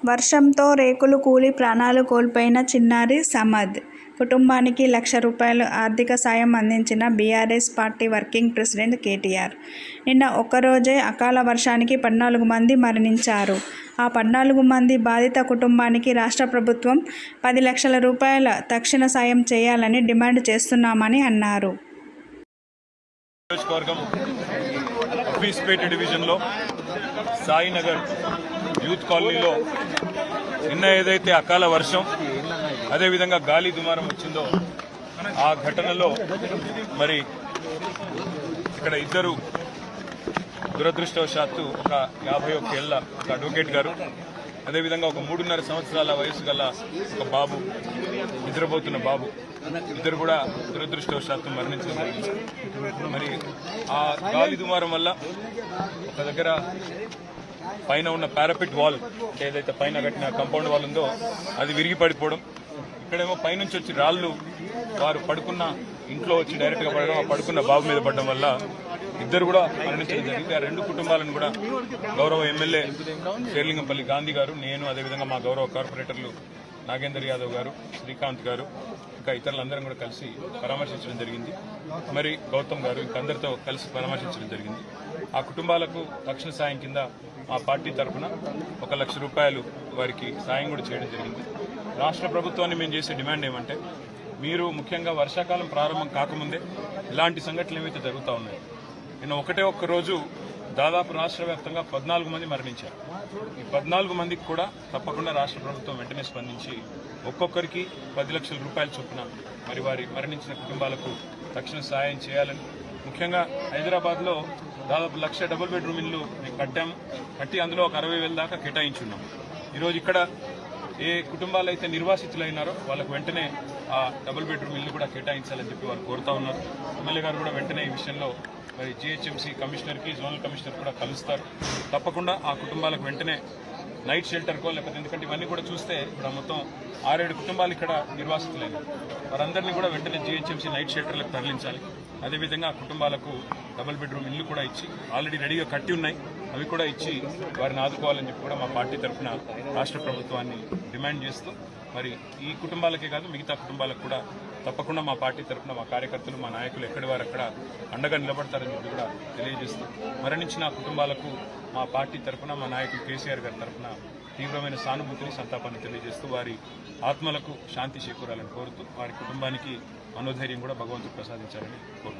వర్షంతో రేకులు కూలి ప్రాణాలు కోల్పోయిన చిన్నారి సమద్ కుటుంబానికి ₹1,00,000 ఆర్థిక సాయం అందించిన BRS party working president KTR. నిన్న ఒక్కరోజే అకాల వర్షానికి 14 మంది మరణించారు. ఆ 14 మంది బాధిత కుటుంబానికి రాష్ట్ర ప్రభుత్వం ₹10 లక్షల తక్షణ సాయం చేయాలని డిమాండ్ చేస్తున్నామని అన్నారు. డివిజన్లో సాయినగర్ యూత్ కాలనీలో నిన్న ఏదైతే అకాల వర్షం అదేవిధంగా గాలి దుమారం వచ్చిందో ఆ ఘటనలో మరి ఇక్కడ ఇద్దరు దురదృష్టవశాత్తు ఒక 51 ఏళ్ల ఒక అడ్వకేట్ గారు అదేవిధంగా ఒక 3.5 సంవత్సరాల వయసు గల ఒక బాబు నిద్రపోతున్న బాబు ఇద్దరు కూడా దురదృష్టవశాత్తు మరణించడం జరిగింది. మరి ఆ గాలి దుమారం వల్ల ఒక దగ్గర పైన ఉన్న పారాపిట్ వాల్ ఏదైతే పైన కట్టిన కాంపౌండ్ వాల్ ఉందో అది విరిగి పడిపోవడం, ఇక్కడేమో పైనుంచి వచ్చి రాళ్లు వారు పడుకున్న ఇంట్లో వచ్చి డైరెక్ట్ గా పడడం, ఆ పడుకున్న బాబు మీద పడడం వల్ల ఇద్దరు కూడా మరణించడం జరిగింది. ఆ రెండు కుటుంబాలను కూడా గౌరవ ఎమ్మెల్యే షేర్లింగంపల్లి గాంధీ గారు, నేను అదేవిధంగా మా గౌరవ కార్పొరేటర్లు నాగేందర్ యాదవ్ గారు, శ్రీకాంత్ గారు ఇంకా ఇతరులందరం కూడా కలిసి పరామర్శించడం జరిగింది. మరి గౌతమ్ గారు ఇంకా అందరితో కలిసి పరామర్శించడం జరిగింది. ఆ కుటుంబాలకు తక్షణ సాయం కింద మా పార్టీ తరఫున ₹1,00,000 వారికి సాయం కూడా చేయడం జరిగింది. రాష్ట్ర ప్రభుత్వాన్ని మేము చేసే డిమాండ్ ఏమంటే, మీరు ముఖ్యంగా వర్షాకాలం ప్రారంభం కాకముందే ఇలాంటి సంఘటనలు ఏవైతే జరుగుతూ ఉన్నాయో, నిన్న ఒక్క రోజు దాదాపు రాష్ట్ర వ్యాప్తంగా 14 మంది మరణించారు. ఈ 14 మందికి కూడా తప్పకుండా రాష్ట్ర ప్రభుత్వం వెంటనే స్పందించి ఒక్కొక్కరికి ₹10 లక్షల చొప్పున మరి వారి మరణించిన కుటుంబాలకు తక్షణ సాయం చేయాలని, ముఖ్యంగా హైదరాబాద్లో దాదాపు 1,00,000 డబుల్ బెడ్రూమ్ ఇళ్లు మేము కట్టి అందులో ఒక 60,000 దాకా కేటాయించున్నాం. ఈరోజు ఇక్కడ ఏ కుటుంబాలు అయితే నిర్వాసితులైనారో వాళ్ళకు వెంటనే ఆ డబుల్ బెడ్రూమ్ ఇల్లు కూడా కేటాయించాలని చెప్పి వారు కోరుతా ఉన్నారు. ఎమ్మెల్యే గారు కూడా వెంటనే ఈ విషయంలో మరి జీహెచ్ఎంసీ కమిషనర్కి, జోనల్ కమిషనర్ కూడా కలుస్తారు. తప్పకుండా ఆ కుటుంబాలకు వెంటనే నైట్ షెల్టర్కో లేకపోతే, ఎందుకంటే ఇవన్నీ కూడా చూస్తే ఇప్పుడు మొత్తం 6-7 కుటుంబాలు ఇక్కడ నిర్వాసితులైన వారందరినీ కూడా వెంటనే జీహెచ్ఎంసీ నైట్ షెల్టర్లకు తరలించాలి. అదేవిధంగా ఆ కుటుంబాలకు డబుల్ బెడ్రూమ్ ఇల్లు కూడా ఇచ్చి ఆల్రెడీ రెడీగా కట్టి ఉన్నాయి, అవి కూడా ఇచ్చి వారిని ఆదుకోవాలని చెప్పి కూడా మా పార్టీ తరఫున రాష్ట్ర ప్రభుత్వాన్ని డిమాండ్ చేస్తూ, మరి ఈ కుటుంబాలకే కాదు మిగతా కుటుంబాలకు కూడా తప్పకుండా మా పార్టీ తరఫున మా కార్యకర్తలు, మా నాయకులు ఎక్కడి వారు అక్కడ అండగా నిలబడతారని చెప్పి కూడా తెలియజేస్తూ, మరణించిన కుటుంబాలకు మా పార్టీ తరఫున మా నాయకులు కేసీఆర్ గారి తరఫున తీవ్రమైన సానుభూతిని, సంతాపాన్ని తెలియజేస్తూ వారి ఆత్మలకు శాంతి చేకూరాలని కోరుతూ, వారి కుటుంబానికి మనోధైర్యం కూడా భగవంతుడు ప్రసాదించాలని కోరుతున్నాను.